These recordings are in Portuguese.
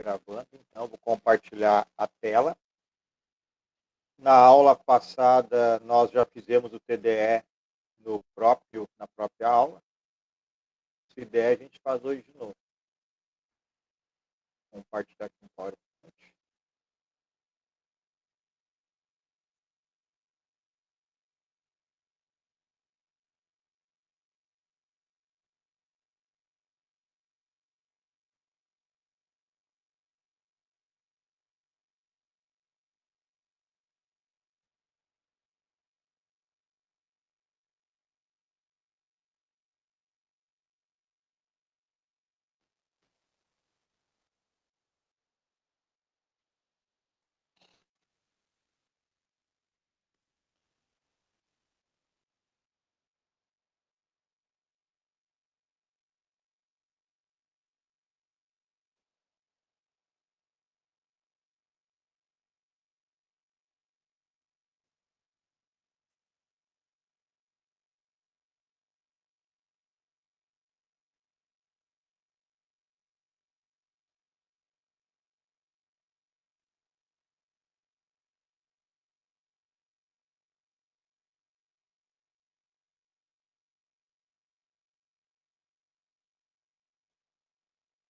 gravando, então vou compartilhar a tela. Na aula passada, nós já fizemos o TDE na própria aula. Se der, a gente faz hoje de novo. Vou compartilhar aqui no PowerPoint.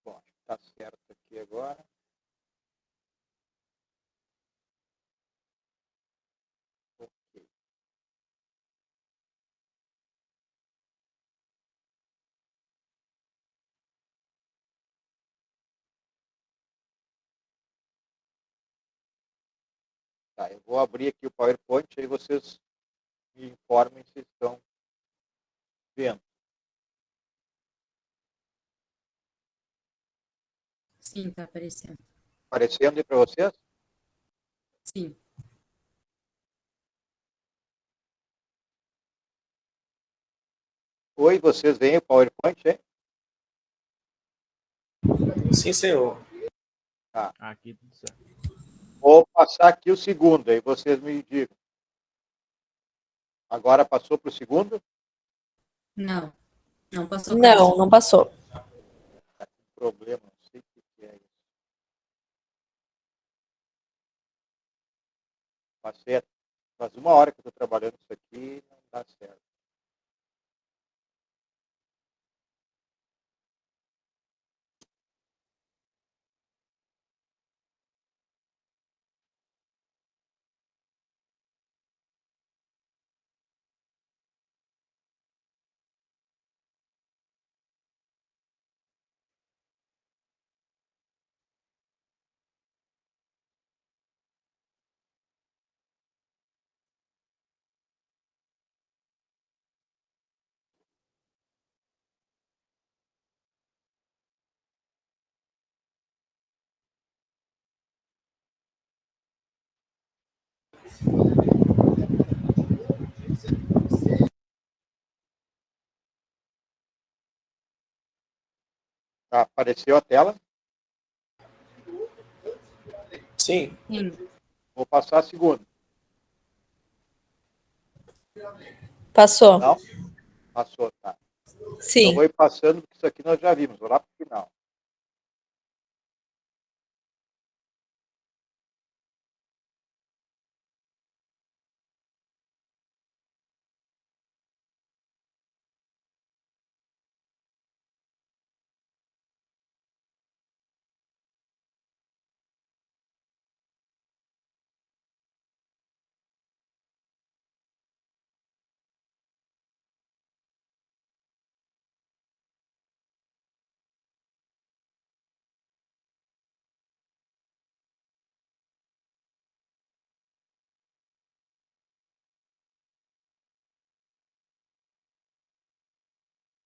Bom, está certo aqui agora. Ok. Tá, eu vou abrir aqui o PowerPoint, aí vocês me informem se estão vendo. Sim, está aparecendo. Aparecendo aí para vocês? Sim. Oi, vocês veem o PowerPoint, hein? Sim, senhor. Tá. Aqui tudo certo. Vou passar aqui o segundo, aí vocês me digam. Agora passou para o segundo? Não. Não passou. Não, não passou. Tá com problema, não sei o que é isso. Passei, faz 1 hora que eu estou trabalhando isso aqui, não dá certo. Tá, apareceu a tela. Sim. Sim. Vou passar a segunda. Passou. Não? Passou, tá. Então Sim. vou ir passando, porque isso aqui nós já vimos. Vou lá para o final.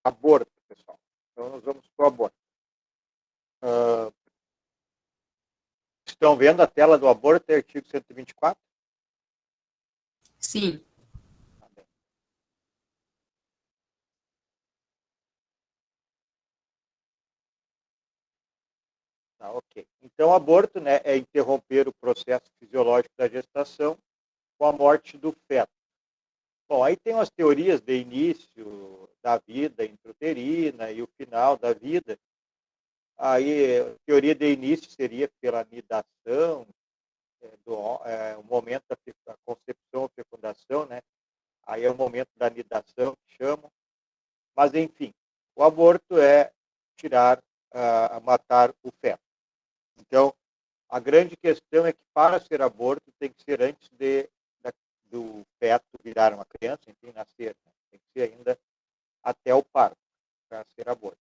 Aborto, pessoal. Então nós vamos para o aborto. Estão vendo a tela do aborto, artigo 124? Sim. Tá bem. Tá, ok. Então, aborto, né, é interromper o processo fisiológico da gestação com a morte do feto. Bom, aí tem as teorias de início da vida intrauterina e o final da vida. Aí, a teoria de início seria pela nidação, o momento da concepção ou fecundação, né? Aí é o momento da nidação, que chamam. Mas, enfim, o aborto é matar o feto. Então, a grande questão é que para ser aborto tem que ser antes do feto virar uma criança, enfim, nascer. Né? Tem que ser ainda até o parto para ser aborto.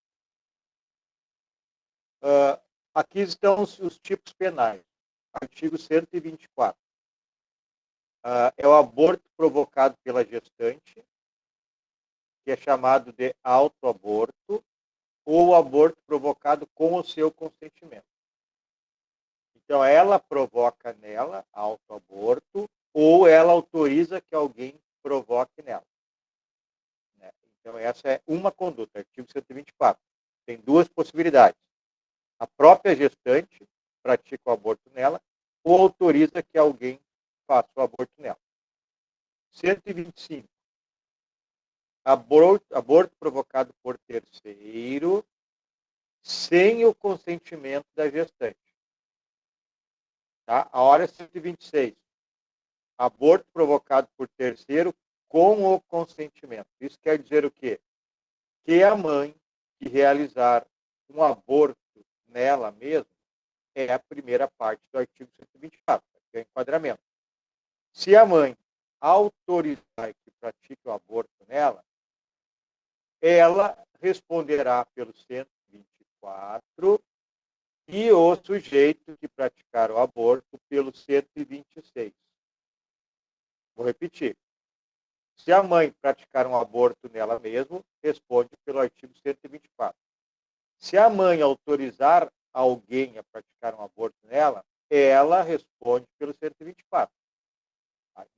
Aqui estão os tipos penais. Artigo 124. É o aborto provocado pela gestante, que é chamado de autoaborto, ou aborto provocado com o seu consentimento. Então, ela provoca nela autoaborto, ou ela autoriza que alguém provoque nela. Né? Então, essa é uma conduta, artigo 124. Tem duas possibilidades. A própria gestante pratica o aborto nela, ou autoriza que alguém faça o aborto nela. 125. Aborto provocado por terceiro, sem o consentimento da gestante. Tá? A hora é 126. Aborto provocado por terceiro com o consentimento. Isso quer dizer o quê? Que a mãe que realizar um aborto nela mesma é a primeira parte do artigo 124, que é o enquadramento. Se a mãe autorizar que pratique o aborto nela, ela responderá pelo 124 e o sujeito que praticar o aborto pelo 126. Vou repetir. Se a mãe praticar um aborto nela mesma, responde pelo artigo 124. Se a mãe autorizar alguém a praticar um aborto nela, ela responde pelo 124.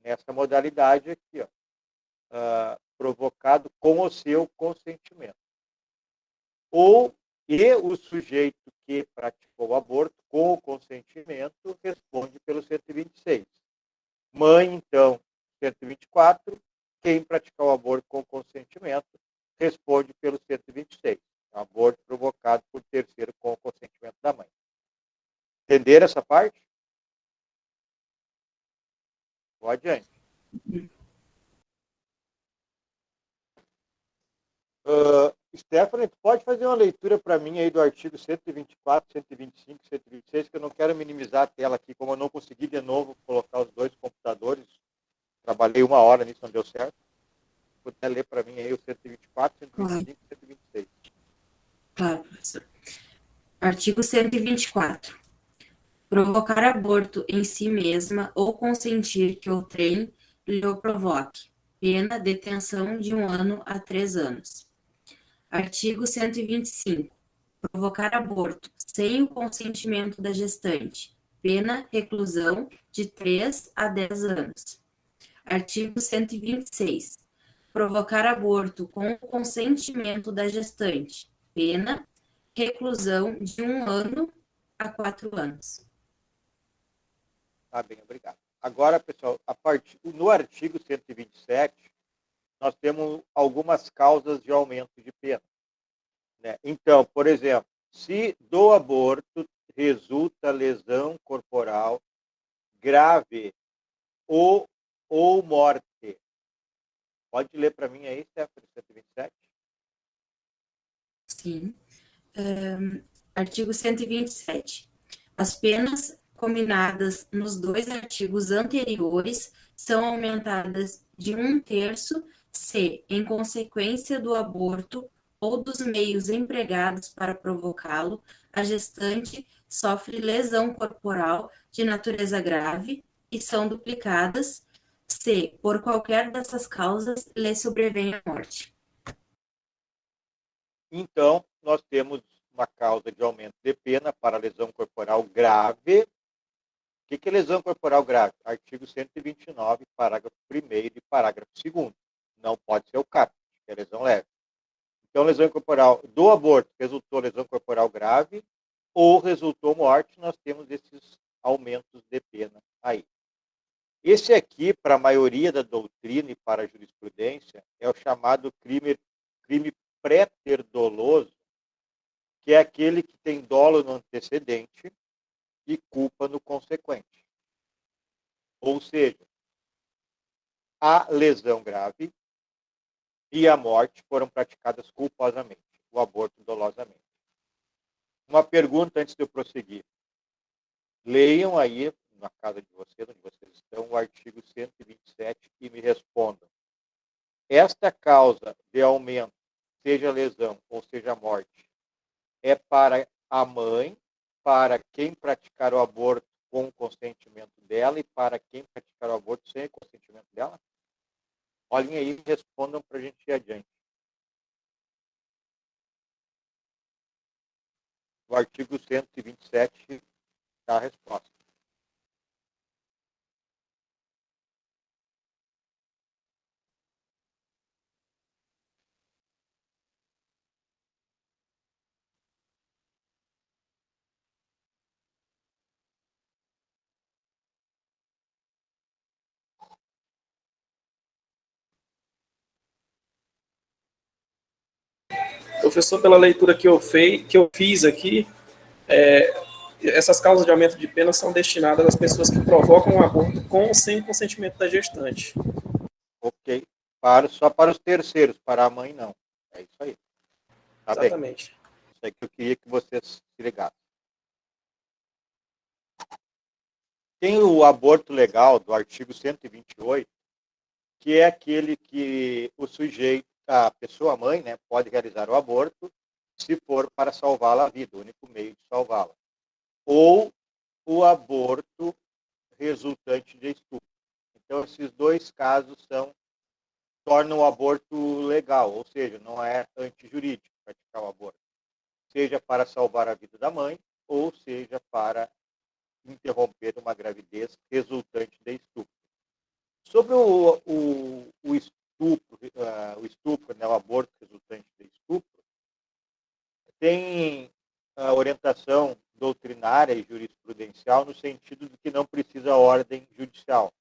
Nessa modalidade aqui, provocado com o seu consentimento. E o sujeito que praticou o aborto com o consentimento responde pelo 126. Mãe, então, 124. Quem praticar o aborto com consentimento responde pelo 126. Aborto provocado por terceiro com o consentimento da mãe. Entenderam essa parte? Vou adiante. Stephanie, tu pode fazer uma leitura para mim aí do artigo 124, 125, 126, que eu não quero minimizar a tela aqui, como eu não consegui de novo colocar os dois computadores. Trabalhei 1 hora nisso, não deu certo. Se puder ler para mim aí o 124, 125 e 126. Claro, professor. Artigo 124. Provocar aborto em si mesma ou consentir que outrem lhe o provoque. Pena, detenção de 1 ano a 3 anos. Artigo 125. Provocar aborto sem o consentimento da gestante. Pena, reclusão de 3 a 10 anos. Artigo 126. Provocar aborto com o consentimento da gestante. Pena, reclusão de 1 ano a 4 anos. Tá bem, obrigado. Agora, pessoal, no artigo 127, nós temos algumas causas de aumento de pena. Né? Então, por exemplo, se do aborto resulta lesão corporal grave ou morte. Pode ler para mim aí, Stephanie, 127? Sim. Artigo 127. As penas combinadas nos 2 artigos anteriores são aumentadas de 1/3 se, em consequência do aborto ou dos meios empregados para provocá-lo, a gestante sofre lesão corporal de natureza grave e são duplicadas se, por qualquer dessas causas, lhe sobrevém a morte. Então, nós temos uma causa de aumento de pena para lesão corporal grave. O que é lesão corporal grave? Artigo 129, parágrafo 1º e parágrafo 2º. Não pode ser o CAP, que é lesão leve. Então, lesão corporal do aborto resultou lesão corporal grave ou resultou morte, nós temos esses aumentos de pena aí. Esse aqui, para a maioria da doutrina e para a jurisprudência, é o chamado crime pré-ter doloso, que é aquele que tem dolo no antecedente e culpa no consequente. Ou seja, a lesão grave e a morte foram praticadas culposamente, o aborto dolosamente. Uma pergunta antes de eu prosseguir. Leiam aí, na casa de vocês, onde vocês estão, o artigo 127 e me respondam. Esta causa de aumento, seja lesão ou seja morte, é para a mãe, para quem praticar o aborto com o consentimento dela e para quem praticar o aborto sem o consentimento dela? Olhem aí e respondam para a gente ir adiante. O artigo 127 dá a resposta. Professor, pela leitura que eu fiz aqui, essas causas de aumento de pena são destinadas às pessoas que provocam o aborto com ou sem consentimento da gestante. Ok. Só para os terceiros, para a mãe não. É isso aí. Tá bem. Exatamente. Isso é que eu queria que vocês se ligassem. Tem o aborto legal do artigo 128, que é aquele que o sujeito, a pessoa mãe, né, pode realizar o aborto se for para salvá-la a vida, o único meio de salvá-la. Ou o aborto resultante de estupro. Então, esses dois casos tornam o aborto legal, ou seja, não é antijurídico praticar o aborto. Seja para salvar a vida da mãe, ou seja para interromper uma gravidez resultante de estupro. Sobre o estupro, né, o aborto resultante de estupro, tem a orientação doutrinária e jurisprudencial no sentido de que não precisa ordem judicial.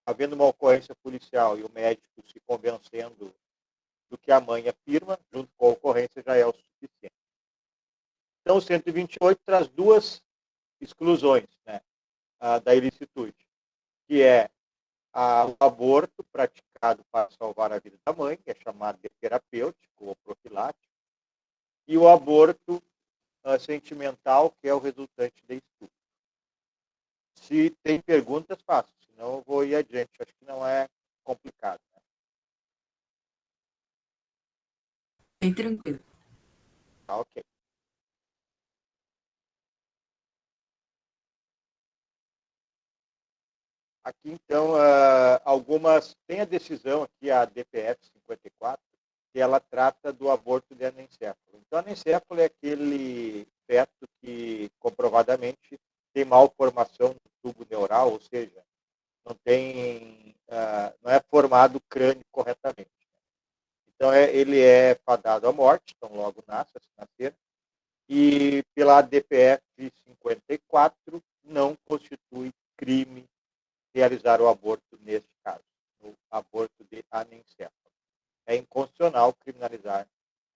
Havendo uma ocorrência policial e o médico se convencendo do que a mãe afirma, junto com a ocorrência, já é o suficiente. Então, o 128 traz duas exclusões, né, da ilicitude, que é o aborto praticado para salvar a vida da mãe, que é chamado de terapêutico ou profilático, e o aborto sentimental, que é o resultante de estupro. Se tem perguntas, faço, senão eu vou ir adiante. Acho que não é complicado. Né? Bem tranquilo. Tá, ok. Aqui, então, tem a decisão aqui, a DPF 54, que ela trata do aborto de anencéfalo. Então, anencéfalo é aquele feto que, comprovadamente, tem malformação do tubo neural, ou seja, não é formado o crânio corretamente. Então, ele é fadado à morte, então logo nasce, se nascer, e pela DPF 54 não constitui crime realizar o aborto neste caso, o aborto de anencéfalo. É inconstitucional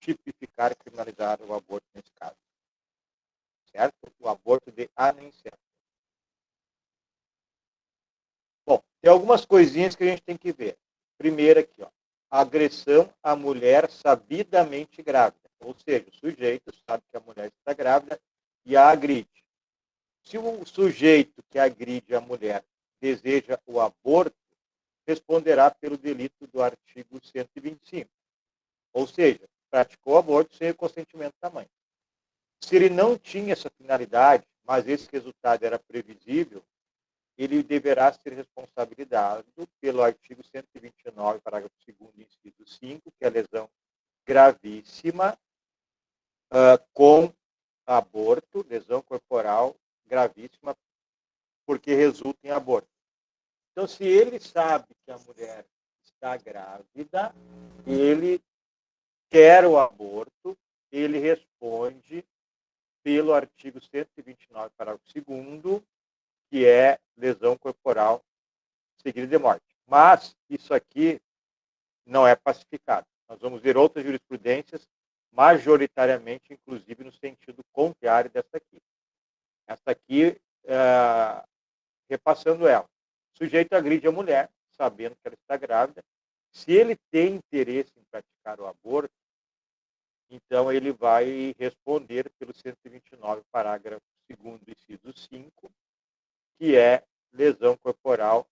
tipificar e criminalizar o aborto nesse caso. Certo? O aborto de anencéfalo. Bom, tem algumas coisinhas que a gente tem que ver. Primeiro aqui, ó, agressão à mulher sabidamente grávida. Ou seja, o sujeito sabe que a mulher está grávida e a agride. Se o sujeito que agride a mulher deseja o aborto, responderá pelo delito do artigo 125. Ou seja, praticou o aborto sem o consentimento da mãe. Se ele não tinha essa finalidade, mas esse resultado era previsível, ele deverá ser responsabilizado pelo artigo 129, parágrafo 2º, inciso 5, que é a lesão gravíssima com aborto, lesão corporal gravíssima, porque resulta em aborto. Então, se ele sabe que a mulher está grávida, ele quer o aborto, ele responde pelo artigo 129, parágrafo 2º, que é lesão corporal seguida de morte. Mas isso aqui não é pacificado. Nós vamos ver outras jurisprudências, majoritariamente, inclusive, no sentido contrário dessa aqui. Essa aqui, repassando ela. O sujeito agride a mulher, sabendo que ela está grávida. Se ele tem interesse em praticar o aborto, então ele vai responder pelo 129, parágrafo 2º, inciso 5, que é lesão corporal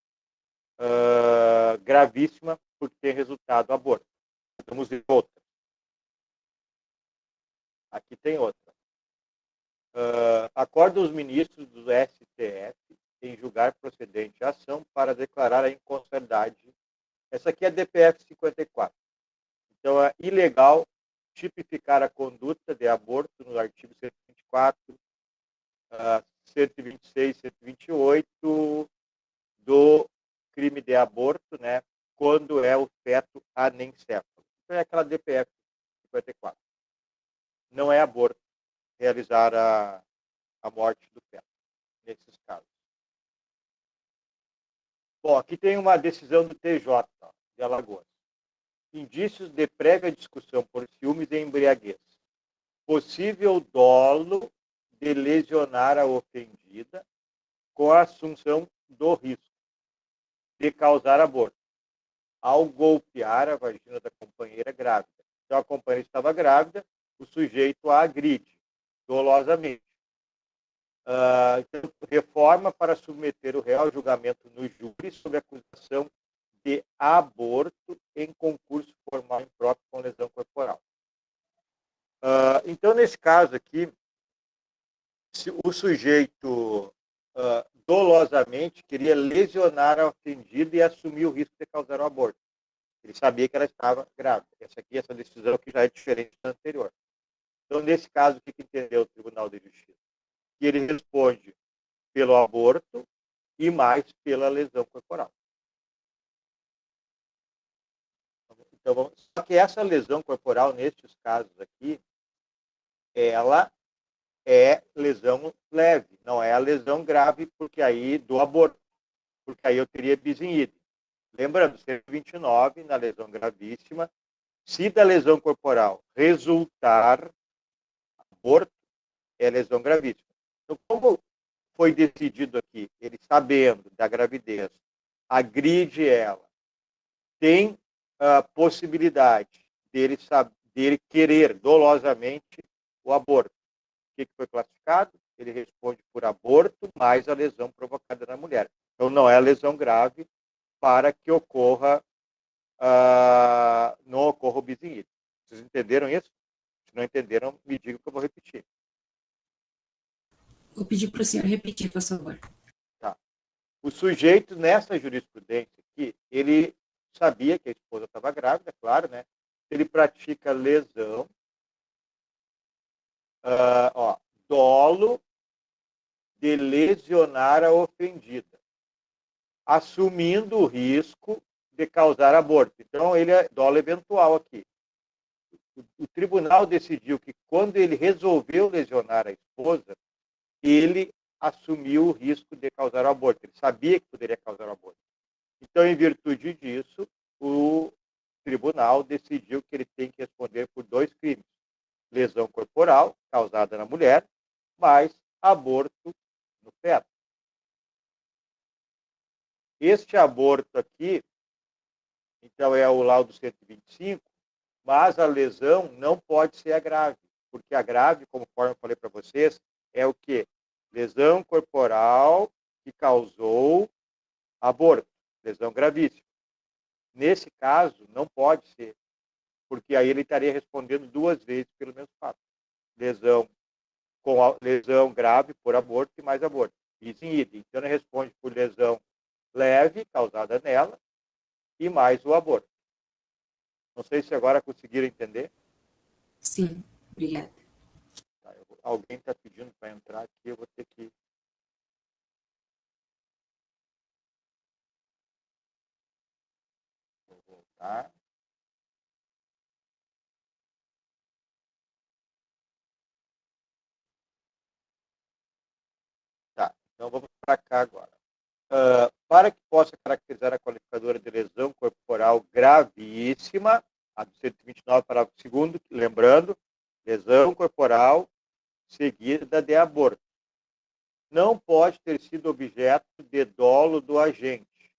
gravíssima por ter resultado aborto. Vamos ver outra. Aqui tem outra. Acorda os ministros do STF em julgar procedente a ação para declarar a inconstitucionalidade. Essa aqui é a DPF 54. Então, é ilegal tipificar a conduta de aborto no artigo 124, 126, 128 do crime de aborto, né, quando é o feto anencefalo. Então, é aquela DPF 54. Não é aborto realizar a morte do feto, nesses casos. Bom, aqui tem uma decisão do TJ, de Alagoas. Indícios de prévia discussão por ciúmes e embriaguez. Possível dolo de lesionar a ofendida com a assunção do risco de causar aborto, ao golpear a vagina da companheira grávida. Então, a companheira estava grávida, o sujeito a agride dolosamente. Então, reforma para submeter o réu ao julgamento no júri sob acusação de aborto em concurso formal impróprio com lesão corporal. Então, nesse caso aqui, se o sujeito dolosamente queria lesionar a ofendida e assumir o risco de causar o aborto. Ele sabia que ela estava grávida. Essa decisão que já é diferente da anterior. Então, nesse caso, o que entendeu o Tribunal de Justiça? Que ele responde pelo aborto e mais pela lesão corporal. Então, só que essa lesão corporal, nesses casos aqui, ela é lesão leve, não é a lesão grave, porque aí do aborto, porque aí eu teria bis in idem. Lembrando, 129, na lesão gravíssima, se da lesão corporal resultar aborto, é lesão gravíssima. Então, como foi decidido aqui, ele sabendo da gravidez, agride ela, tem a possibilidade dele querer dolosamente o aborto. O que foi classificado? Ele responde por aborto mais a lesão provocada na mulher. Então, não é lesão grave para que ocorra, não ocorra o bis in idem. Vocês entenderam isso? Se não entenderam, me digam que eu vou repetir. Vou pedir para o senhor repetir, por favor. Tá. O sujeito, nessa jurisprudência aqui, ele sabia que a esposa estava grávida, claro, né? Ele pratica lesão, dolo de lesionar a ofendida, assumindo o risco de causar aborto. Então, ele é dolo eventual aqui. O tribunal decidiu que quando ele resolveu lesionar a esposa, ele assumiu o risco de causar o aborto. Ele sabia que poderia causar o aborto. Então, em virtude disso, o tribunal decidiu que ele tem que responder por 2 crimes. Lesão corporal, causada na mulher, mais aborto no feto. Este aborto aqui, então, é o laudo 125, mas a lesão não pode ser a grave, porque a grave, conforme eu falei para vocês, é o quê? Lesão corporal que causou aborto, lesão gravíssima. Nesse caso, não pode ser, porque aí ele estaria respondendo 2 vezes pelo mesmo fato. Lesão grave por aborto e mais aborto. Bis in idem. Então, ele responde por lesão leve, causada nela, e mais o aborto. Não sei se agora conseguiram entender. Sim, obrigada. Tá, alguém está pedindo para entrar aqui, eu vou ter que... Vou voltar. Tá, então vamos para cá agora. Para que possa caracterizar a qualificadora de lesão corporal gravíssima, a do 129, parágrafo 2º, lembrando, Lesão corporal seguida de aborto. Não pode ter sido objeto de dolo do agente,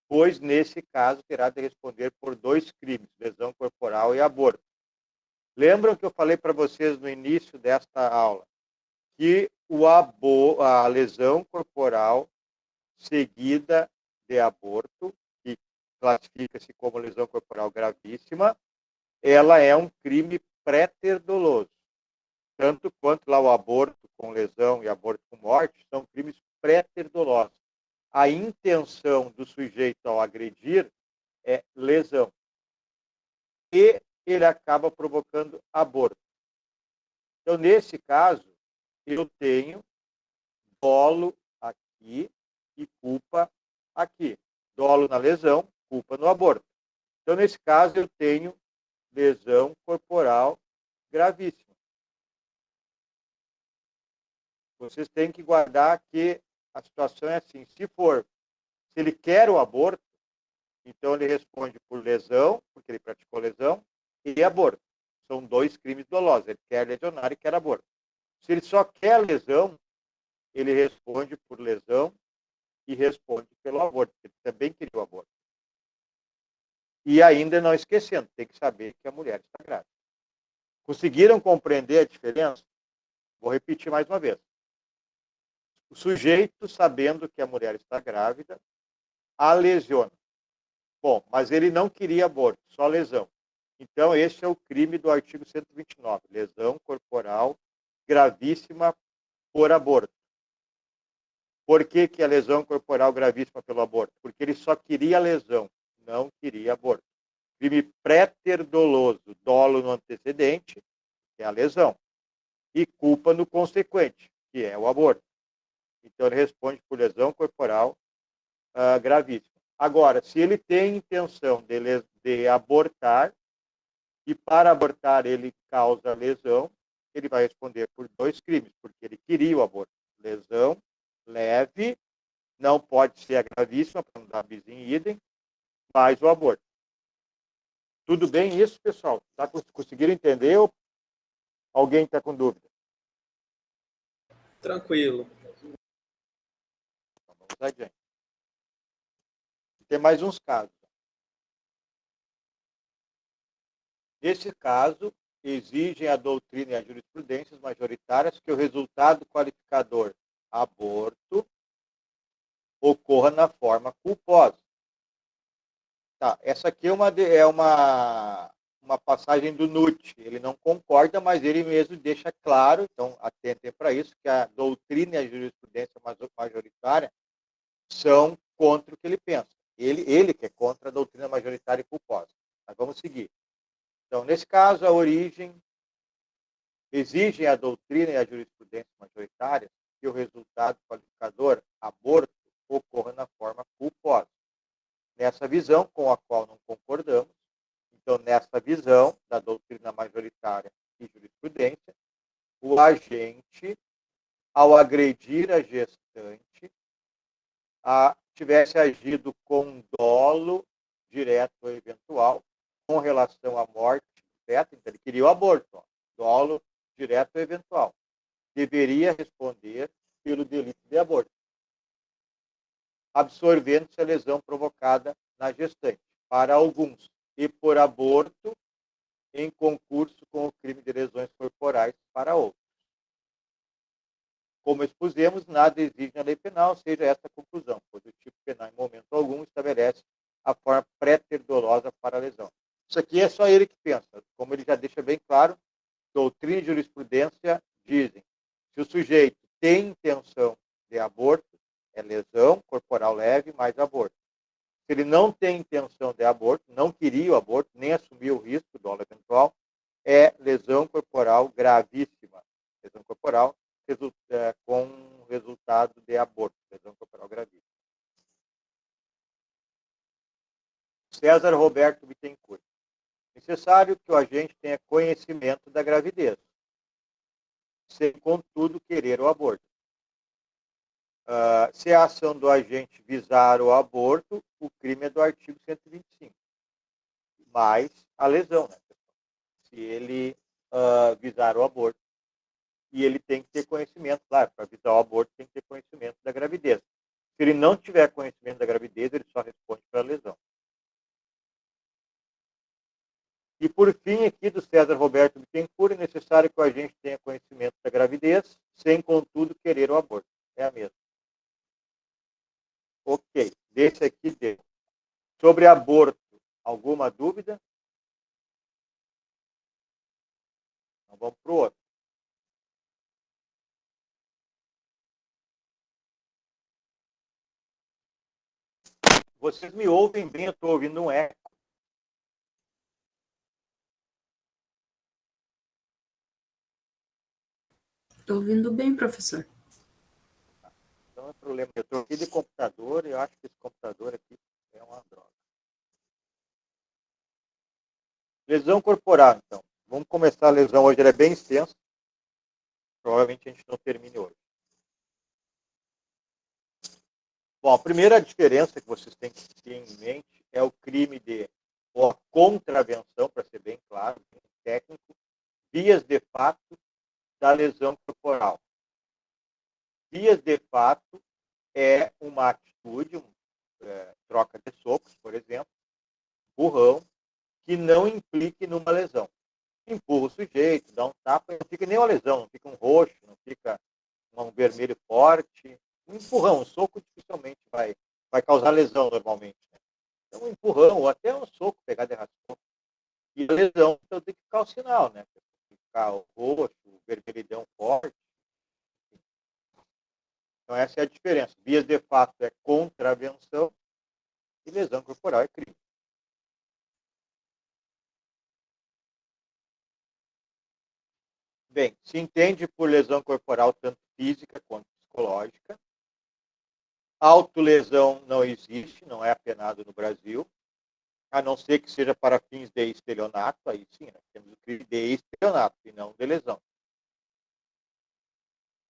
pois, nesse caso, terá de responder por 2 crimes, lesão corporal e aborto. Lembram que eu falei para vocês no início desta aula que a lesão corporal seguida de aborto, que classifica-se como lesão corporal gravíssima, ela é um crime pré-ter-doloso. Tanto quanto lá o aborto com lesão e aborto com morte são crimes pré-ter-dolosos. A intenção do sujeito ao agredir é lesão. E ele acaba provocando aborto. Então, nesse caso, eu tenho dolo aqui e culpa aqui. Dolo na lesão, culpa no aborto. Então, nesse caso, eu tenho lesão corporal gravíssima. Vocês têm que guardar que a situação é assim. Se ele quer o aborto, então ele responde por lesão, porque ele praticou lesão, e aborto. São 2 crimes dolosos. Ele quer lesionar e quer aborto. Se ele só quer lesão, ele responde por lesão e responde pelo aborto, porque ele também queria o aborto. E ainda não esquecendo, tem que saber que a mulher está grávida. Conseguiram compreender a diferença? Vou repetir mais uma vez. O sujeito, sabendo que a mulher está grávida, a lesiona. Bom, mas ele não queria aborto, só lesão. Então, esse é o crime do artigo 129, lesão corporal gravíssima por aborto. Por que é lesão corporal gravíssima pelo aborto? Porque ele só queria lesão, não queria aborto. Crime pré-ter-doloso, dolo no antecedente, que é a lesão, e culpa no consequente, que é o aborto. Então, ele responde por lesão corporal gravíssima. Agora, se ele tem intenção de abortar, e para abortar ele causa lesão, ele vai responder por 2 crimes, porque ele queria o aborto. Lesão leve, não pode ser a gravíssima, para não dar bis in idem, mas o aborto. Tudo bem isso, pessoal? Tá, conseguiram entender ou alguém está com dúvida? Tranquilo. Então, vamos adiante. Tem mais uns casos. Nesse caso, exigem a doutrina e a jurisprudência majoritárias que o resultado qualificador aborto ocorra na forma culposa. Tá, essa aqui é uma passagem do Nutt. Ele não concorda, mas ele mesmo deixa claro, então atentem para isso, que a doutrina e a jurisprudência majoritária são contra o que ele pensa. Ele que é contra a doutrina majoritária e culposa. Mas vamos seguir. Então, nesse caso, a origem exigem a doutrina e a jurisprudência majoritárias que o resultado qualificador aborto ocorra na forma culposa. Nessa visão, com a qual não concordamos, então, nessa visão da doutrina majoritária e jurisprudência, o agente, ao agredir a gestante, tivesse agido com dolo direto ou eventual com relação à morte do feto, então ele queria o aborto, dolo direto ou eventual. Deveria responder pelo delito de aborto, absorvendo-se a lesão provocada na gestante, para alguns, e por aborto em concurso com o crime de lesões corporais para outros. Como expusemos, nada exige na lei penal, seja essa a conclusão, pois o tipo penal, em momento algum, estabelece a forma pré-ter-dolosa para a lesão. Isso aqui é só ele que pensa. Como ele já deixa bem claro, doutrina e jurisprudência dizem se o sujeito tem intenção de aborto, é lesão corporal leve mais aborto. Se ele não tem intenção de aborto, não queria o aborto, nem assumiu o risco do dolo eventual, é lesão corporal gravíssima. Lesão corporal com resultado de aborto, lesão corporal gravíssima. César Roberto Bittencourt. Necessário que o agente tenha conhecimento da gravidez, sem, contudo, querer o aborto. Se a ação do agente visar o aborto, o crime é do artigo 125. Mais a lesão, né? Se ele visar o aborto. E ele tem que ter conhecimento, claro, para visar o aborto tem que ter conhecimento da gravidez. Se ele não tiver conhecimento da gravidez, ele só responde para a lesão. E por fim, aqui do César Roberto Bittencourt, é necessário que o agente tenha conhecimento da gravidez, sem, contudo, querer o aborto. É a mesma. Ok, desse aqui deu. Sobre aborto, alguma dúvida? Então vamos para o outro. Vocês me ouvem bem? Eu estou ouvindo um eco. Estou ouvindo bem, professor. Então é problema. Eu estou aqui de computador e eu acho que esse computador aqui é uma droga. Lesão corporal, então. Vamos começar a lesão hoje, ela é bem extensa. Provavelmente a gente não termine hoje. Bom, a primeira diferença que vocês têm que ter em mente é o crime de ou a contravenção, para ser bem claro, bem técnico, vias de fato da lesão corporal. Vias de fato é uma atitude, troca de socos, por exemplo, burrão, que não implique numa lesão. Empurra o sujeito, dá um tapa, não fica nem uma lesão, não fica um roxo, não fica um vermelho forte. Um empurrão, um soco dificilmente vai causar lesão normalmente. Né? Então, um empurrão ou até um soco, pegar de raspão. E a lesão, então tem que ficar o sinal, né? Tem que ficar o roxo, o vermelhidão forte. Então, essa é a diferença. Vias de fato é contravenção e lesão corporal é crime. Bem, se entende por lesão corporal tanto física quanto psicológica. Autolesão não existe, não é apenado no Brasil, a não ser que seja para fins de estelionato, aí sim, nós temos o crime de estelionato e não de lesão.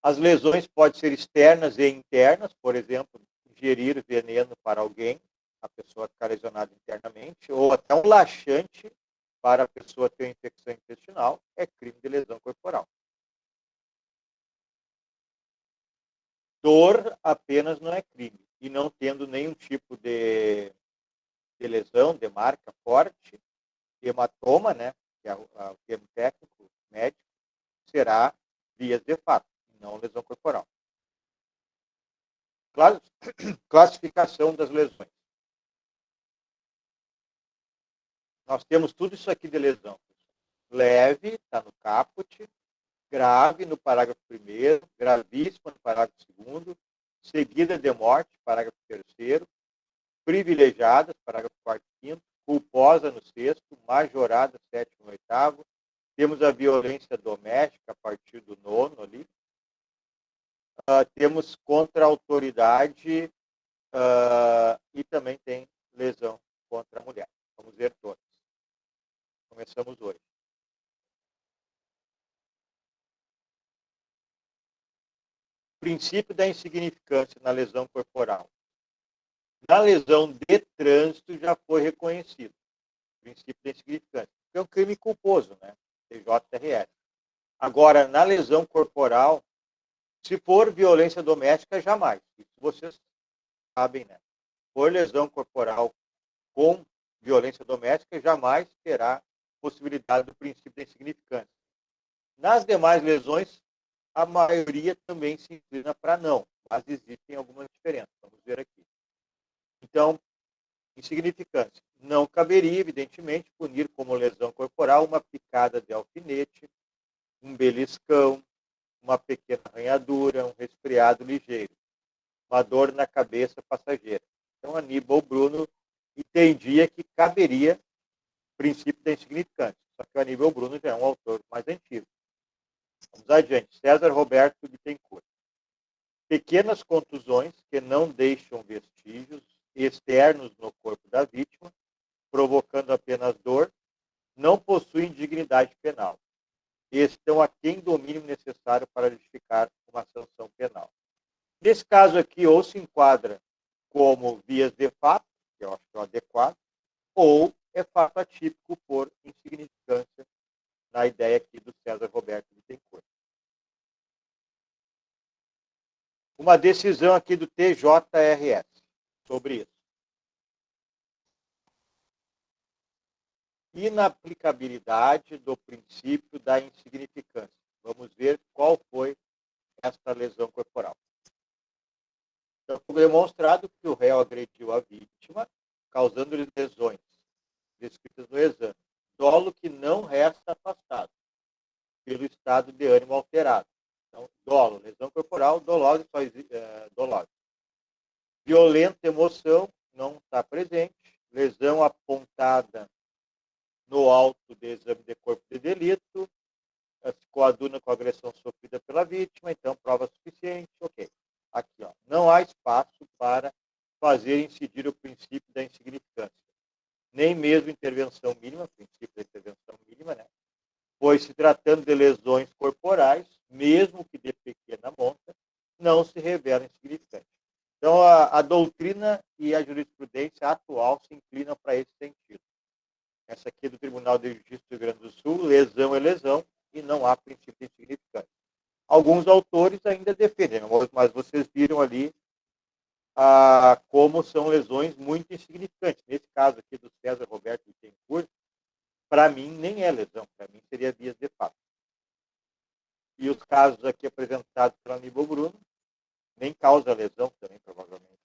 As lesões podem ser externas e internas, por exemplo, ingerir veneno para alguém, a pessoa ficar lesionada internamente, ou até um laxante para a pessoa ter infecção intestinal, é crime de lesão corporal. Dor apenas não é crime, e não tendo nenhum tipo de lesão, de marca forte, hematoma, né, que é o termo técnico médico, será vias de fato, não lesão corporal. Classificação das lesões. Nós temos tudo isso aqui de lesão. Leve, está no caput, grave no parágrafo 1º, gravíssima no parágrafo 2º, seguida de morte, parágrafo 3º, privilegiadas, parágrafo 4º e 5º, culposa no 6º, majorada 7º e 8º, temos a violência doméstica a partir do 9º ali, temos contra a autoridade e também tem lesão contra a mulher. Vamos ver todas. Começamos hoje. Princípio da insignificância na lesão corporal. Na lesão de trânsito já foi reconhecido o princípio da insignificância. É um crime culposo, né? TJRS. Agora, na lesão corporal, se for violência doméstica, jamais. Isso vocês sabem, né? Se for lesão corporal com violência doméstica, jamais terá possibilidade do princípio da insignificância. Nas demais lesões, a maioria também se inclina para não, mas existem algumas diferenças. Vamos ver aqui. Então, insignificância. Não caberia, evidentemente, punir como lesão corporal uma picada de alfinete, um beliscão, uma pequena arranhadura, um resfriado ligeiro, uma dor na cabeça passageira. Então, Aníbal Bruno entendia que caberia o princípio da insignificância. Só que o Aníbal Bruno já é um autor mais antigo. Vamos adiante. César Roberto Bittencourt. Pequenas contusões que não deixam vestígios externos no corpo da vítima, provocando apenas dor, não possuem dignidade penal e estão aquém do mínimo necessário para justificar uma sanção penal. Nesse caso aqui, ou se enquadra como vias de fato, que eu acho que é o adequado, ou é fato atípico por insignificância, na ideia aqui do uma decisão aqui do TJRS sobre isso. Inaplicabilidade do princípio da insignificância. Vamos ver qual foi esta lesão corporal. Então, foi demonstrado que o réu agrediu a vítima, causando-lhe lesões descritas no exame. Dolo que não resta afastado pelo estado de ânimo alterado. Então, dolo, lesão corporal, dolose, dolose. Violenta emoção, não está presente. Lesão apontada no auto de exame de corpo de delito, se coaduna com a agressão sofrida pela vítima, então prova suficiente, ok. Aqui, ó, não há espaço para fazer incidir o princípio da insignificância, nem mesmo intervenção mínima, princípio da intervenção mínima, né? Pois se tratando de lesões corporais, mesmo que de pequena monta, não se revelam insignificantes. Então, a doutrina e a jurisprudência atual se inclinam para esse sentido. Essa aqui é do Tribunal de Justiça do Rio Grande do Sul, lesão é lesão e não há princípio de insignificância. Alguns autores ainda defendem, mas vocês viram ali como são lesões muito insignificantes. Nesse caso aqui do César Roberto Bittencourt, para mim nem é lesão, para mim seria vias de fato. E os casos aqui apresentados pelo Aníbal Bruno, nem causa lesão também, provavelmente.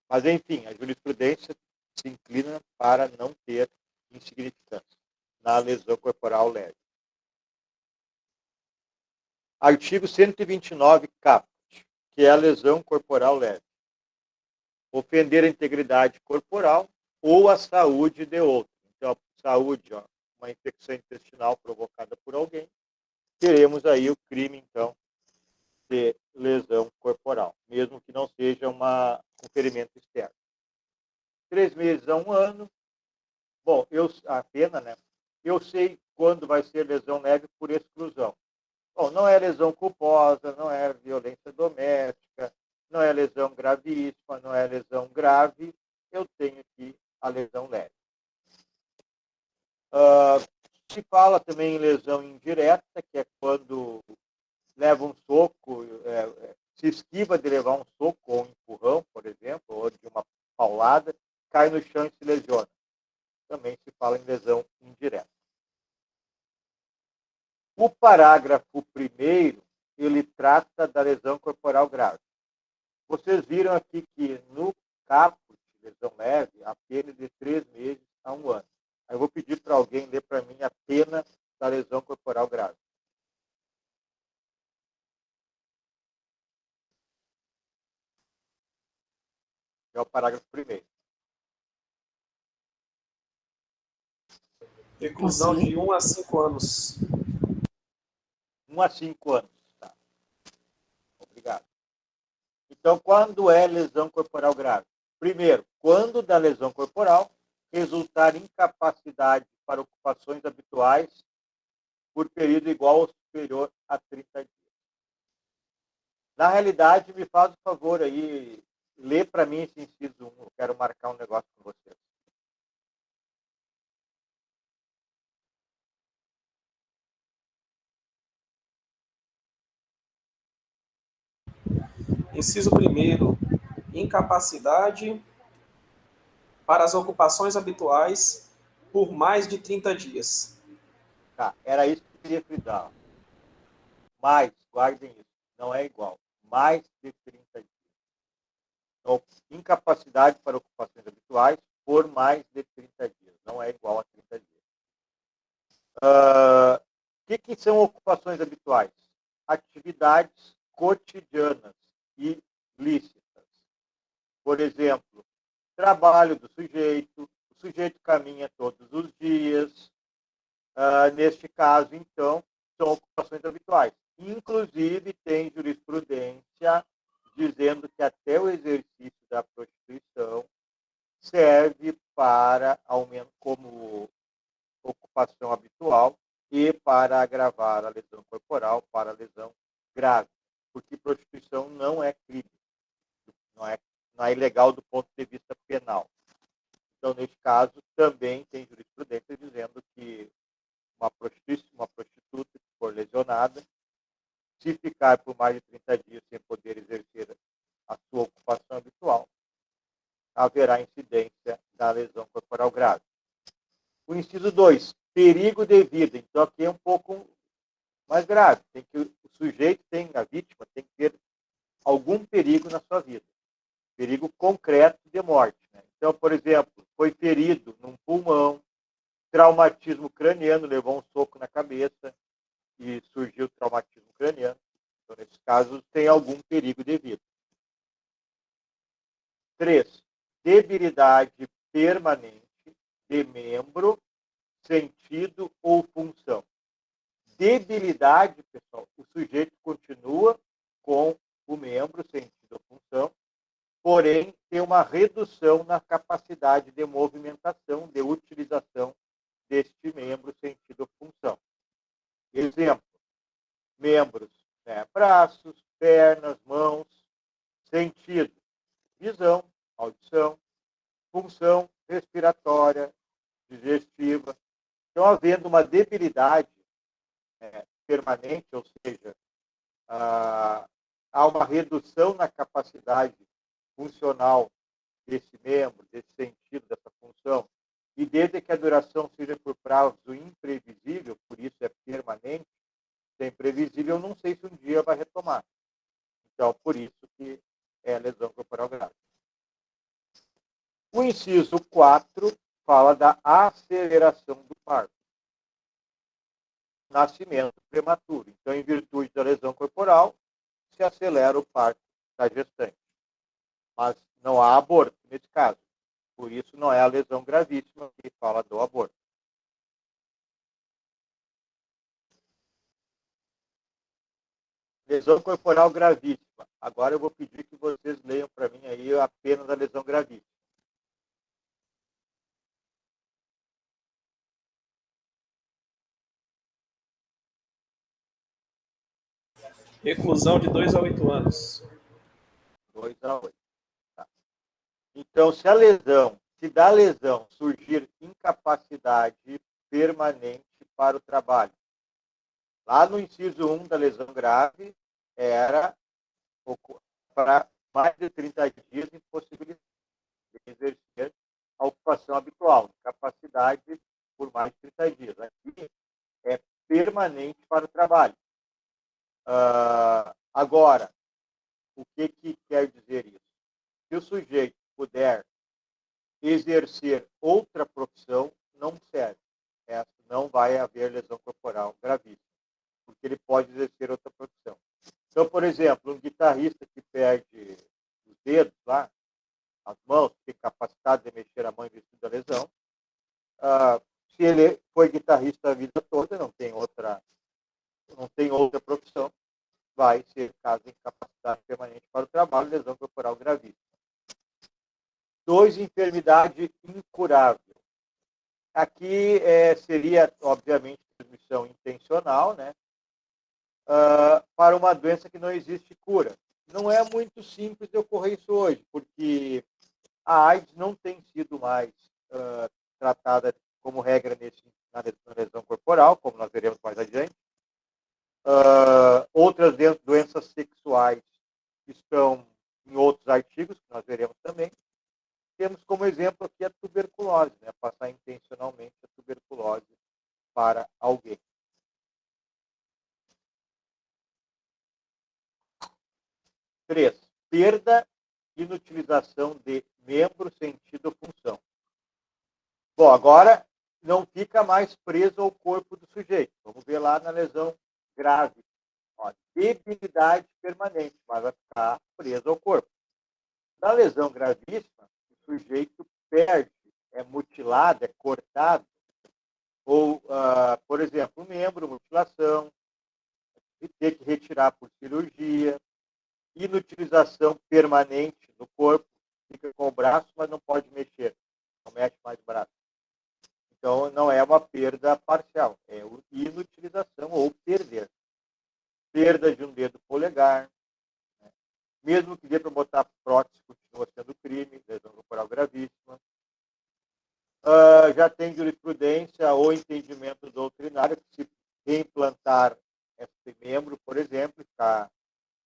Mas, enfim, a jurisprudência se inclina para não ter insignificância na lesão corporal leve. Artigo 129, caput, que é a lesão corporal leve. Ofender a integridade corporal ou a saúde de outro. Então, saúde, ó, uma infecção intestinal provocada por alguém, teremos aí o crime, então, de lesão corporal, mesmo que não seja um ferimento externo. 3 meses a 1 ano. Bom, a pena, né? Eu sei quando vai ser lesão leve por exclusão. Bom, não é lesão culposa, não é violência doméstica, não é lesão gravíssima, não é lesão grave, eu tenho aqui a lesão leve. Se fala também em lesão indireta, que é quando leva um soco, se esquiva de levar um soco ou um empurrão, por exemplo, ou de uma paulada, cai no chão e se lesiona. Também se fala em lesão indireta. O parágrafo 1º, ele trata da lesão corporal grave. Vocês viram aqui que no caput, lesão leve, a pena é de 3 meses a 1 ano. Aí eu vou pedir para alguém ler para mim a pena da lesão corporal grave. É o parágrafo 1º. Reclusão de 1 a 5 anos. 1 a 5 anos. Tá. Obrigado. Então, quando é lesão corporal grave? Primeiro, quando da lesão corporal resultar incapacidade para ocupações habituais por período igual ou superior a 30 dias. Na realidade, me faz o favor aí, lê para mim esse inciso 1, eu quero marcar um negócio com vocês. Inciso 1º, incapacidade para as ocupações habituais por mais de 30 dias. Tá, era isso que eu queria frisar. Mais, guardem isso, não é igual. Mais de 30 dias. Então, incapacidade para ocupações habituais por mais de 30 dias. Não é igual a 30 dias. O que são ocupações habituais? Atividades cotidianas e lícitas. Por exemplo, trabalho do sujeito, o sujeito caminha todos os dias. Neste caso, então, são ocupações habituais. Inclusive, tem jurisprudência dizendo que até o exercício da prostituição serve para aumento como ocupação habitual e para agravar a lesão corporal, para a lesão grave, porque prostituição não é crime, não é ilegal do ponto de vista penal. Então, neste caso, também tem jurisprudência dizendo que uma prostituta que for lesionada Se ficar por mais de 30 dias sem poder exercer a sua ocupação habitual, haverá incidência da lesão corporal grave. O inciso 2, perigo de vida. Então, aqui é um pouco mais grave. O sujeito a vítima tem que ter algum perigo na sua vida. Perigo concreto de morte. Né? Então, por exemplo, foi ferido num pulmão, traumatismo craniano, levou um soco na cabeça e surgiu traumatismo craniano. Então, nesses casos, tem algum perigo de vida. 3. Debilidade permanente de membro, sentido ou função. Debilidade, pessoal, o sujeito continua com o membro, sentido ou função, porém tem uma redução na capacidade de movimentação, de utilização deste membro, sentido ou função. Exemplo, membros, né, braços, pernas, mãos, sentido, visão, audição, função respiratória, digestiva. Então, havendo uma debilidade permanente, ou seja, há uma redução na capacidade funcional desse membro, desse sentido, dessa função, e desde que a duração seja por prazo imprevisível, por isso é permanente, se é imprevisível, eu não sei se um dia vai retomar. Então, por isso que é lesão corporal grave. O inciso 4 fala da aceleração do parto. Nascimento prematuro. Então, em virtude da lesão corporal, se acelera o parto da gestante. Mas não há aborto nesse caso. Por isso, não é a lesão gravíssima que fala do aborto. Lesão corporal gravíssima. Agora eu vou pedir que vocês leiam para mim aí apenas a lesão gravíssima. Reclusão de 2 a 8 anos. 2 a 8. Tá. Então, se da lesão surgir incapacidade permanente para o trabalho. Lá no inciso 1 da lesão grave, era para mais de 30 dias impossibilidade de exercer a ocupação habitual, incapacidade por mais de 30 dias. Aqui é permanente para o trabalho. Agora, o que quer dizer isso? Se o sujeito puder exercer outra profissão, não serve. Não vai haver lesão corporal gravíssima, porque ele pode exercer outra profissão. Então, por exemplo, um guitarrista que perde os dedos lá, as mãos, que é incapacitado de mexer a mão em virtude da lesão, se ele foi guitarrista a vida toda, não tem outra profissão, vai ser caso de incapacidade permanente para o trabalho, lesão corporal gravíssima. 2, enfermidade incurável. Aqui seria, obviamente, transmissão intencional, né? Para uma doença que não existe cura. Não é muito simples de ocorrer isso hoje, porque a AIDS não tem sido mais tratada como regra na lesão corporal, como nós veremos mais adiante. Outras doenças sexuais estão em outros artigos, que nós veremos também. Temos como exemplo aqui a tuberculose, né? Passar intencionalmente a tuberculose para alguém. Três, perda e inutilização de membro, sentido ou função. Bom, agora não fica mais preso ao corpo do sujeito. Vamos ver lá na lesão grave. Ó, debilidade permanente, mas vai ficar preso ao corpo. Na lesão gravíssima, o sujeito perde, é mutilado, é cortado, ou, por exemplo, um membro, mutilação, e ter que retirar por cirurgia, inutilização permanente do corpo, fica com o braço, mas não pode mexer, não mexe mais o braço. Então, não é uma perda parcial, é inutilização ou perder. Perda de um dedo polegar, né? Mesmo que dê para botar prótese, continua sendo crime, lesão corporal gravíssima. Já tem jurisprudência ou entendimento doutrinário que se reimplantar Esse membro, por exemplo, está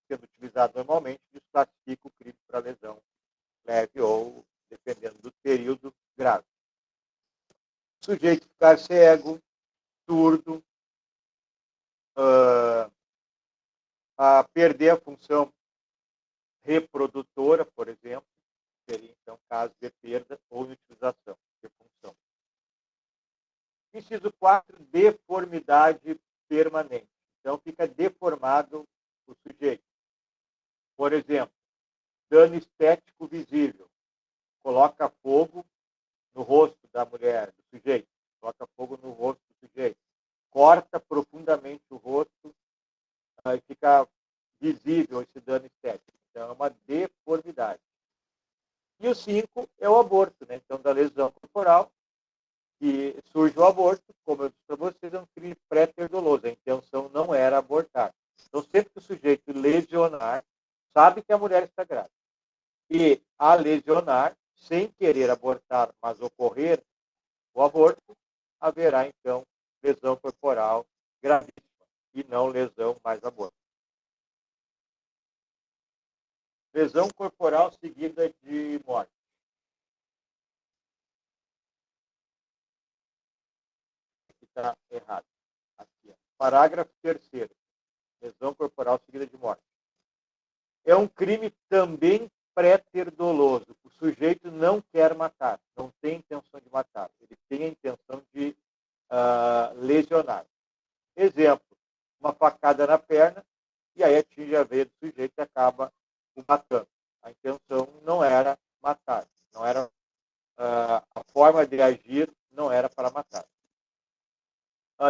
sendo utilizado normalmente, desclassifica o crime para lesão leve ou, dependendo do período, grave. O sujeito ficar cego, surdo, a perder a função reprodutora, por exemplo, seria, então, caso de perda ou inutilização de função. Inciso 4, deformidade permanente. Então, fica deformado o sujeito. Por exemplo, dano estético visível. Coloca fogo no rosto da mulher, do sujeito. Coloca fogo no rosto do sujeito. Corta profundamente o rosto e fica visível esse dano estético. Então, é uma deformidade. E o 5 é o aborto, né? Então, da lesão corporal, que surge o aborto, como eu disse para vocês, é um crime pré-ter doloso. A intenção não era abortar. Então, sempre que o sujeito lesionar, sabe que a mulher está grávida. E a lesionar, sem querer abortar, mas ocorrer o aborto, haverá, então, lesão corporal gravíssima e não lesão mais aborto. Lesão corporal seguida de morte. Aqui está errado. Aqui, ó. Parágrafo 3º. Lesão corporal seguida de morte. É um crime também pré-ter doloso. O sujeito não quer matar, não tem intenção de matar. Ele tem a intenção de lesionar. Exemplo, uma facada na perna e aí atinge a veia do sujeito e acaba o matando. A intenção não era matar, não era a forma de agir não era para matar.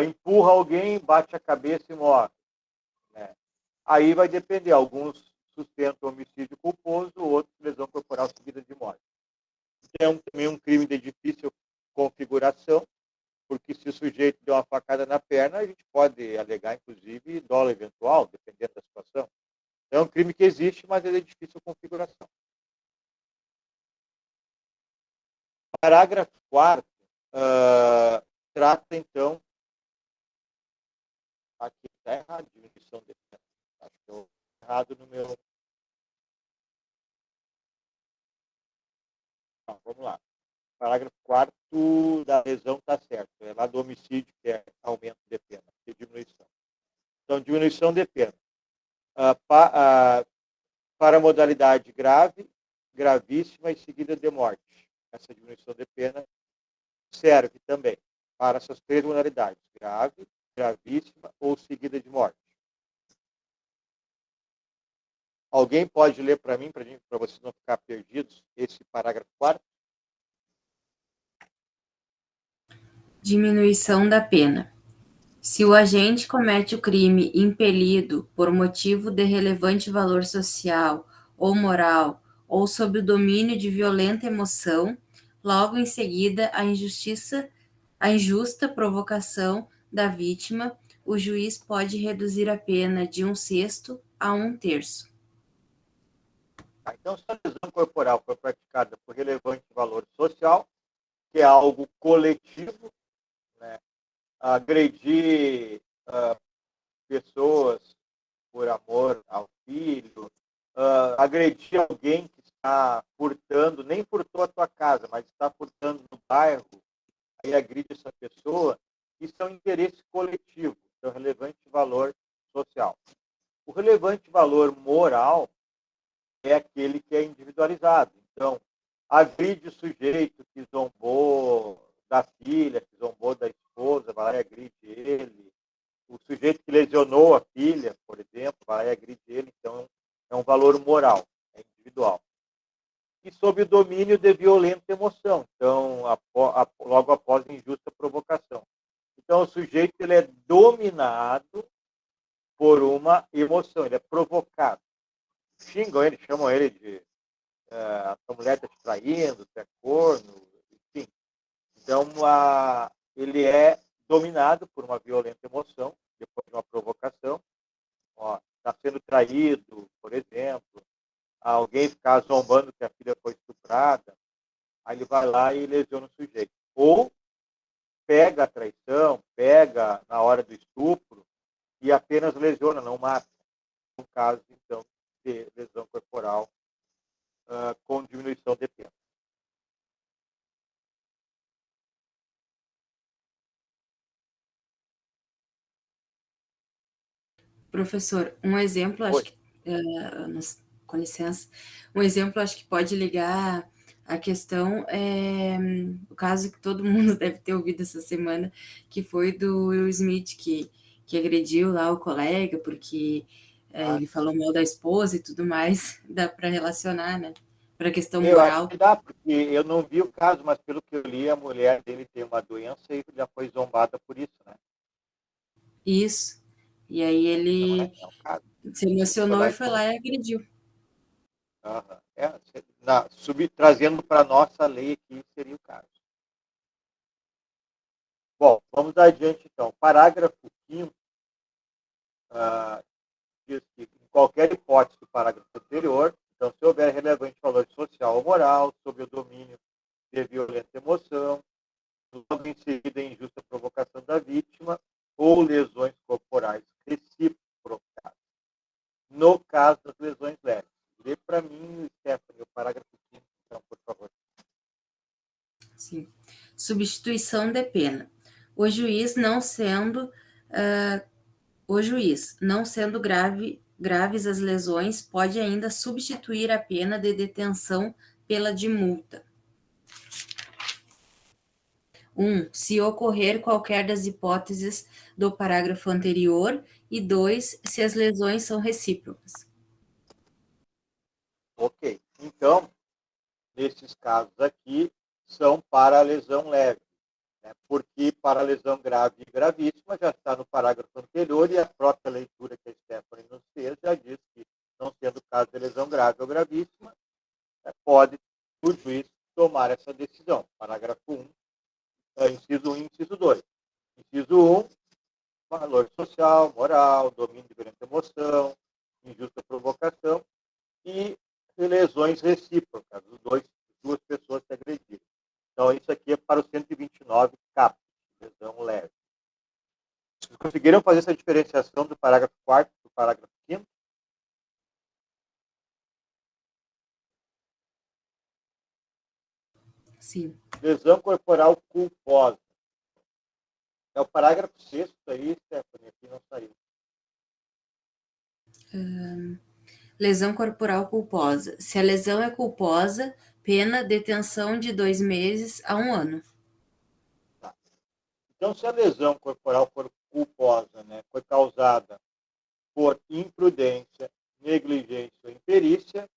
Empurra alguém, bate a cabeça e morre. Né? Aí vai depender. Alguns sustentam homicídio culposo, outros lesão corporal seguida de morte. É também um crime de difícil configuração, porque se o sujeito deu uma facada na perna, a gente pode alegar, inclusive, dolo eventual, dependendo da situação. É um crime que existe, mas ele é de difícil configuração. Parágrafo 4º trata, então, aqui está errado, diminuição de pena. Acho que eu errado no meu... Não, vamos lá. Parágrafo 4º da lesão está certo. É lá do homicídio, que é aumento de pena, que é diminuição. Então, diminuição de pena. Para a modalidade grave, gravíssima e seguida de morte. Essa diminuição de pena serve também para essas três modalidades: grave, gravíssima ou seguida de morte. Alguém pode ler para mim, para vocês não ficar perdidos, esse parágrafo 4º? Diminuição da pena. Se o agente comete o crime impelido por motivo de relevante valor social ou moral ou sob o domínio de violenta emoção, logo em seguida a injusta provocação da vítima, o juiz pode reduzir a pena de 1/6 a 1/3. Então, se a lesão corporal for praticada por relevante valor social, que é algo coletivo, né? Agredir pessoas por amor ao filho, agredir alguém que está furtando, nem furtou a tua casa, mas está furtando no bairro, aí agride essa pessoa, isso é um interesse coletivo, então relevante valor social. O relevante valor moral é aquele que é individualizado. Então, agride o sujeito que zombou da filha, que zombou da esposa, vai lá e agride ele. O sujeito que lesionou a filha, por exemplo, vai lá e agride ele. Então, é um valor moral, é individual. E sob o domínio de violenta emoção. Então, logo após injusta provocação. Então, o sujeito ele é dominado por uma emoção, ele é provocado. Xingam ele, chamam ele de a tua mulher está te traindo, você é corno, enfim. Então, ele é dominado por uma violenta emoção, depois de uma provocação. Está sendo traído, por exemplo, alguém ficar zombando que a filha foi estuprada, aí ele vai lá e lesiona o sujeito. Ou pega a traição, pega na hora do estupro, e apenas lesiona, não mata. No caso, então, de lesão corporal com diminuição de pena. Professor, um exemplo, acho que, com licença, um exemplo acho que pode ligar a questão, o caso que todo mundo deve ter ouvido essa semana, que foi do Will Smith, que agrediu lá o colega, porque ele falou mal da esposa e tudo mais, dá para relacionar, né, para a questão Eu acho moral. que dá, porque eu não vi o caso, mas pelo que eu li, a mulher dele tem uma doença e já foi zombada por isso, né? Isso. E aí Então, ele é um caso. se emocionou Lá e foi lá e agrediu. Trazendo para a nossa lei aqui, seria o caso. Bom, vamos adiante, então. Parágrafo 5º diz que, em qualquer hipótese do parágrafo anterior, então, se houver relevante valor social ou moral sobre o domínio de violenta emoção, logo em seguida a injusta provocação da vítima ou lesões corporais recíprocas. No caso das lesões leves. Lê para mim, Stephanie, o parágrafo 5º, então, por favor. Sim. Substituição de pena. O juiz não sendo graves as lesões, pode ainda substituir a pena de detenção pela de multa. Se ocorrer qualquer das hipóteses do parágrafo anterior, e 2, se as lesões são recíprocas. Ok. Então, nesses casos aqui, são para a lesão leve, né? Porque para a lesão grave e gravíssima já está no parágrafo anterior e a própria leitura que a Stephanie nos fez já diz que, não sendo caso de lesão grave ou gravíssima, pode o juiz tomar essa decisão. Parágrafo 1, inciso 1 e inciso 2. Inciso 1, valor social, moral, domínio de violenta emoção, injusta provocação e lesões recíprocas, duas pessoas se agrediram. Então, isso aqui é para o 129 caput, lesão leve. Vocês conseguiram fazer essa diferenciação do parágrafo 4º do parágrafo 5º? Sim. Lesão corporal culposa. É o parágrafo 6º aí, Stephanie, aqui não saiu. Lesão corporal culposa. Se a lesão é culposa, pena detenção de 2 meses a 1 ano. Tá. Então, se a lesão corporal for culposa, né, foi causada por imprudência, negligência ou imperícia,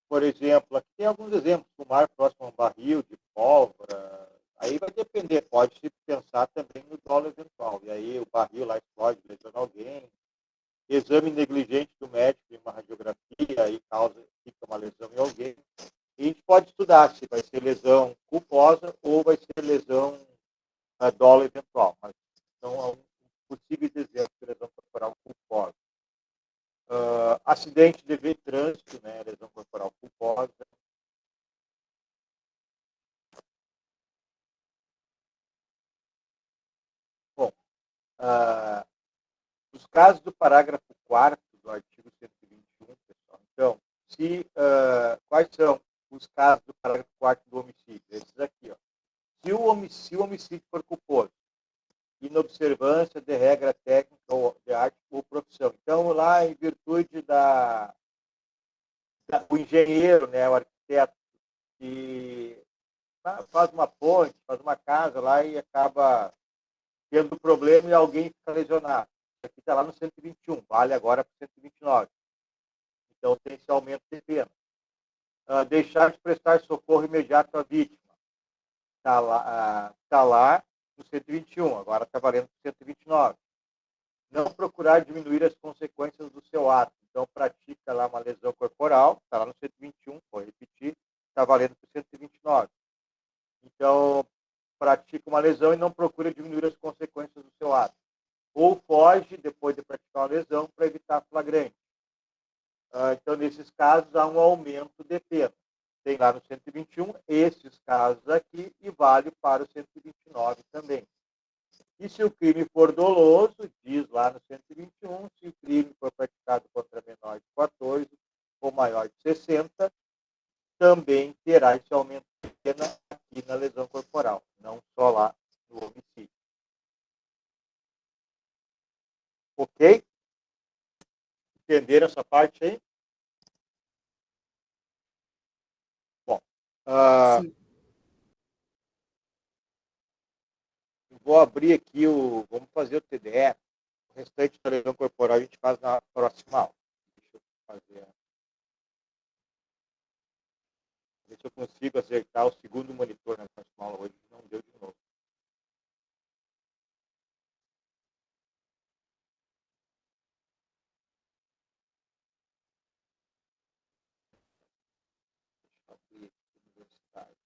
por exemplo, aqui tem alguns exemplos, fumar próximo a um barril de pólvora, aí vai depender, pode-se pensar também no dolo eventual, e aí o barril lá explode, lesiona alguém, exame negligente do médico em uma radiografia, aí fica uma lesão em alguém, e a gente pode estudar se vai ser lesão culposa ou vai ser lesão dolo eventual, mas são possíveis exemplos de lesão corporal culposa. Acidente de trânsito, né, lesão corporal culposa. Bom, os casos do parágrafo 4º do artigo 121, pessoal. Então, quais são os casos do parágrafo 4º do homicídio? Esses aqui, ó. Se o homicídio for culposo, inobservância de regra técnica ou de arte ou profissão. Então, lá, em virtude o engenheiro, né, o arquiteto, que faz uma ponte, faz uma casa lá e acaba tendo problema e alguém fica lesionado. Isso aqui está lá no 121, vale agora para 129. Então, tem esse aumento de pena. Deixar de prestar socorro imediato à vítima. Está lá no 121, agora está valendo para 129. Não procurar diminuir as consequências do seu ato. Então, pratica lá uma lesão corporal, está lá no 121, vou repetir, está valendo para 129. Então, pratica uma lesão e não procura diminuir as consequências do seu ato. Ou foge, depois de praticar uma lesão, para evitar flagrante. Então, nesses casos, há um aumento de pena. Tem lá no 121 esses casos aqui e vale para o 129 também. E se o crime for doloso, diz lá no 121, se o crime for praticado contra menor de 14 ou maior de 60, também terá esse aumento de pena aqui na lesão corporal, não só lá no homicídio. Ok? Entenderam essa parte aí? Bom, Sim. vou abrir aqui vamos fazer o TDE. O restante da lesão corporal a gente faz na próxima aula. Deixa eu fazer. Ver se eu consigo acertar o segundo monitor na próxima aula hoje. Não deu de novo. Deixa eu abrir aqui o universitário.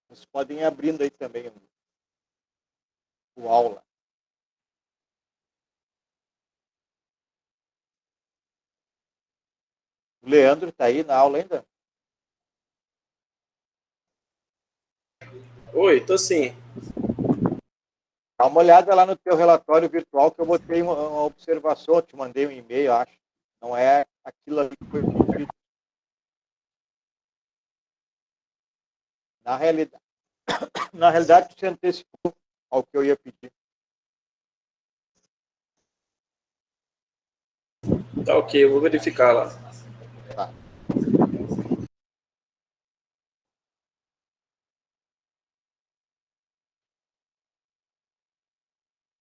Vocês podem ir abrindo aí também o aula. O Leandro está aí na aula ainda? Oi, tô sim. Dá uma olhada lá no teu relatório virtual que eu botei uma observação, eu te mandei um e-mail, acho. Não é aquilo ali que foi pedido. Na realidade, tu se antecipou ao que eu ia pedir. Tá ok, eu vou verificar lá. Tá.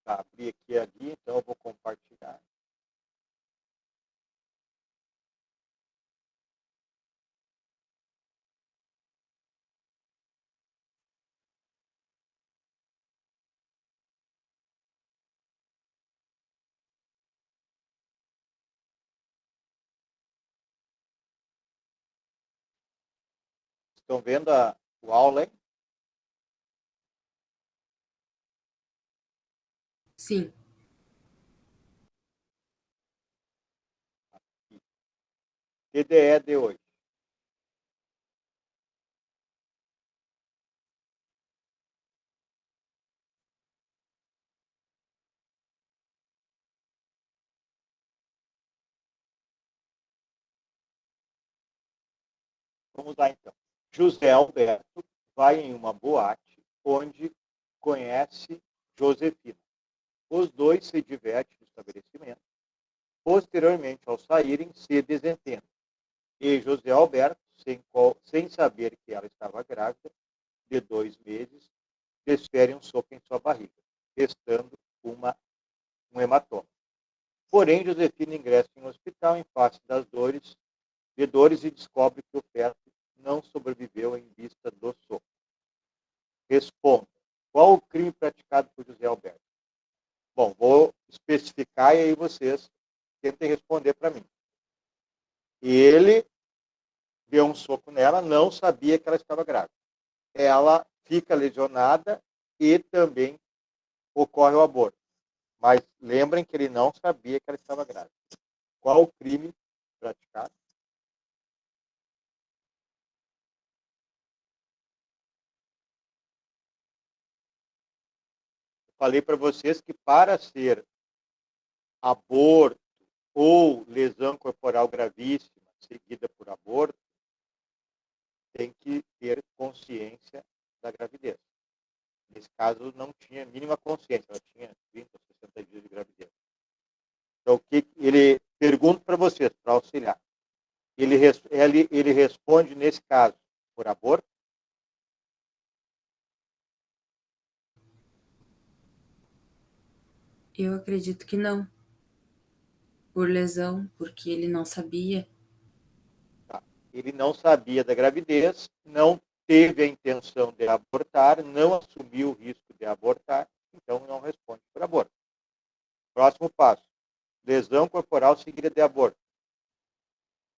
Tá, abri aqui a guia, então eu vou compartilhar. Estão vendo o aula aí? Sim. TDE de hoje. Vamos lá então. José Alberto vai em uma boate onde conhece Josefina. Os dois se divertem no estabelecimento. Posteriormente, ao saírem, se desentendem. E José Alberto, sem saber que ela estava grávida, de 2 meses, desfere um soco em sua barriga, restando um hematoma. Porém, Josefina ingressa em um hospital em face de dores e descobre que o feto não sobreviveu em vista do soco. Responda. Qual o crime praticado por José Alberto? Bom, vou especificar e aí vocês tentem responder para mim. Ele deu um soco nela, não sabia que ela estava grávida. Ela fica lesionada e também ocorre o aborto. Mas lembrem que ele não sabia que ela estava grávida. Qual o crime praticado? Eu falei para vocês que para ser aborto ou lesão corporal gravíssima seguida por aborto, tem que ter consciência da gravidez. Nesse caso, não tinha mínima consciência, ela tinha 30 ou 60 dias de gravidez. Então, o que ele pergunta para vocês, para auxiliar? Ele responde, nesse caso, por aborto? Eu acredito que não. Por lesão, porque ele não sabia. Tá. Ele não sabia da gravidez, não teve a intenção de abortar, não assumiu o risco de abortar, então não responde por aborto. Próximo passo. Lesão corporal seguida de aborto.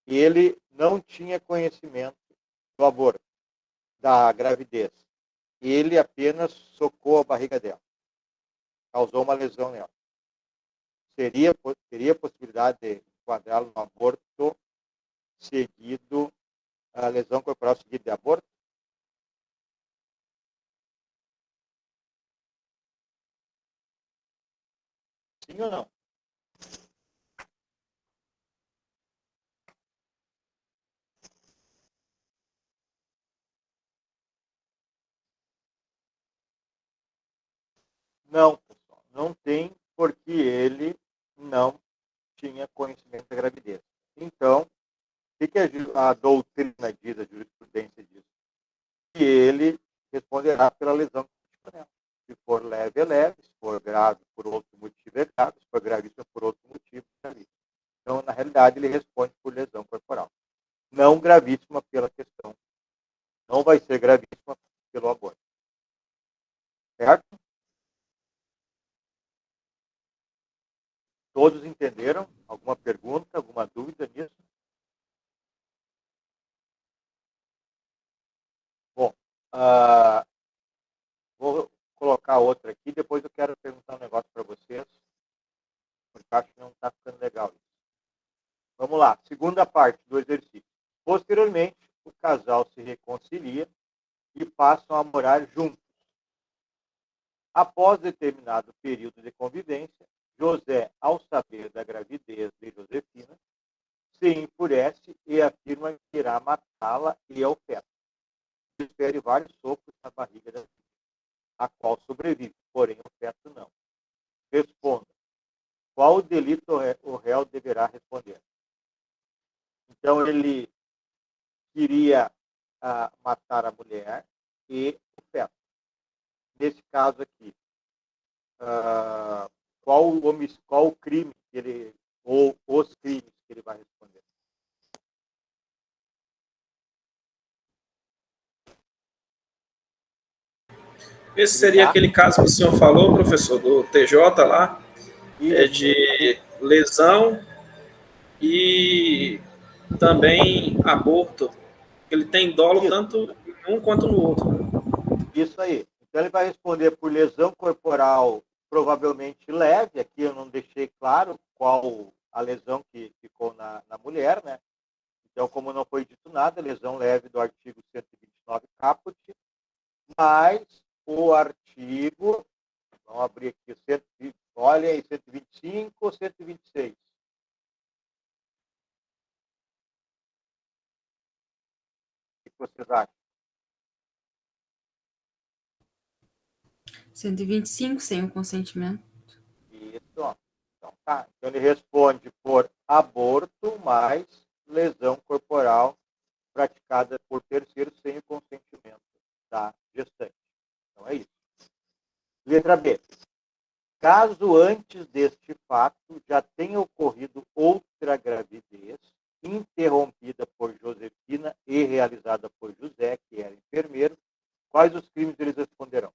Ele não tinha conhecimento do aborto, da gravidez. Ele apenas socou a barriga dela. Causou uma lesão nela. teria possibilidade de enquadrá-lo no aborto seguido, a lesão corporal seguida de aborto? Sim ou não? Não, pessoal, não tem, porque ele não tinha conhecimento da gravidez. Então, o que a doutrina diz, a jurisprudência diz? Que ele responderá pela lesão constitucional. Se for leve, é leve. Se for grave, por outro motivo, é grave. Se for gravíssimo, por outro motivo, é gravíssimo. Então, na realidade, ele responde por lesão corporal. Não gravíssima pela questão. Não vai ser gravíssima pelo aborto. Certo? Todos entenderam? Alguma pergunta, alguma dúvida nisso? Bom, vou colocar outra aqui, depois eu quero perguntar um negócio para vocês, porque acho que não está ficando legal isso. Vamos lá, segunda parte do exercício. Posteriormente, o casal se reconcilia e passam a morar juntos. Após determinado período de convivência, José, ao saber da gravidez de Josefina, se enfurece e afirma que irá matá-la e ao feto. Desfere vários socos na barriga da filha, a qual sobrevive, porém o feto não. Responda. Qual delito o réu deverá responder? Então, ele queria matar a mulher e o feto. Nesse caso aqui, qual o crime que ele, ou os crimes que ele vai responder? Esse seria aquele caso que o senhor falou, professor, do TJ lá, de lesão e também aborto. Ele tem dolo tanto em um quanto no outro. Isso aí. Então ele vai responder por lesão corporal provavelmente leve. Aqui eu não deixei claro qual a lesão que ficou na mulher, né? Então, como não foi dito nada, lesão leve do artigo 129 caput, mas o artigo, vamos abrir aqui, olha aí, 125 ou 126? O que vocês acham? 125, sem o consentimento. Isso. Então, tá. Então, ele responde por aborto mais lesão corporal praticada por terceiros sem o consentimento da gestante. Então, é isso. Letra B. Caso antes deste fato já tenha ocorrido outra gravidez, interrompida por Josefina e realizada por José, que era enfermeiro, quais os crimes eles responderão?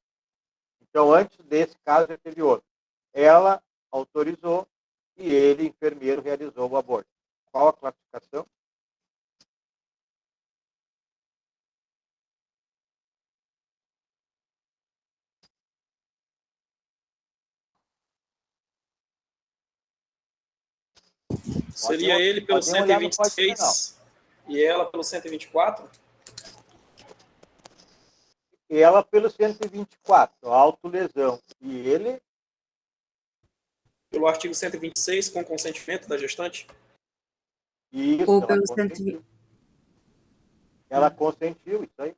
Então, antes desse caso, já teve outro. Ela autorizou e ele, enfermeiro, realizou o aborto. Qual a classificação? Seria ele pelo 126 e ela pelo 124? Ela pelo 124, autolesão. E ele? Pelo artigo 126, com consentimento da gestante? Isso, Ou ela pelo consentiu. 120. Ela consentiu, isso aí. O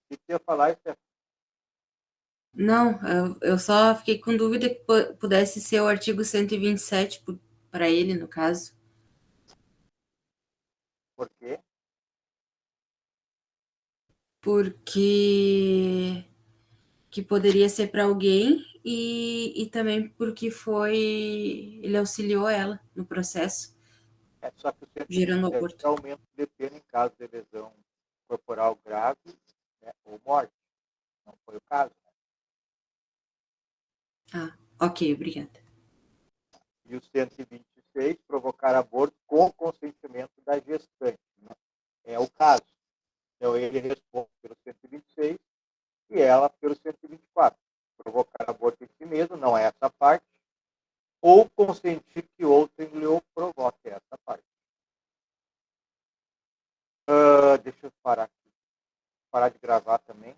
que você ia falar, Stefano? Não, eu só fiquei com dúvida que pudesse ser o artigo 127 para ele, no caso. Por quê? Porque que poderia ser para alguém e também porque ele auxiliou ela no processo, Só que o gerando 127 aborto. é aumento de pena em caso de lesão corporal grave, né, ou morte. Não foi o caso. Né? Ah, ok, obrigada. E o 126, provocar aborto com consentimento da gestante. Né? É o caso. Então, ele responde pelo 126 e ela pelo 124. Provocar aborto em si mesmo, não é essa parte, ou consentir que outrem lhe o provoque, essa parte. Deixa eu parar aqui. Parar de gravar também.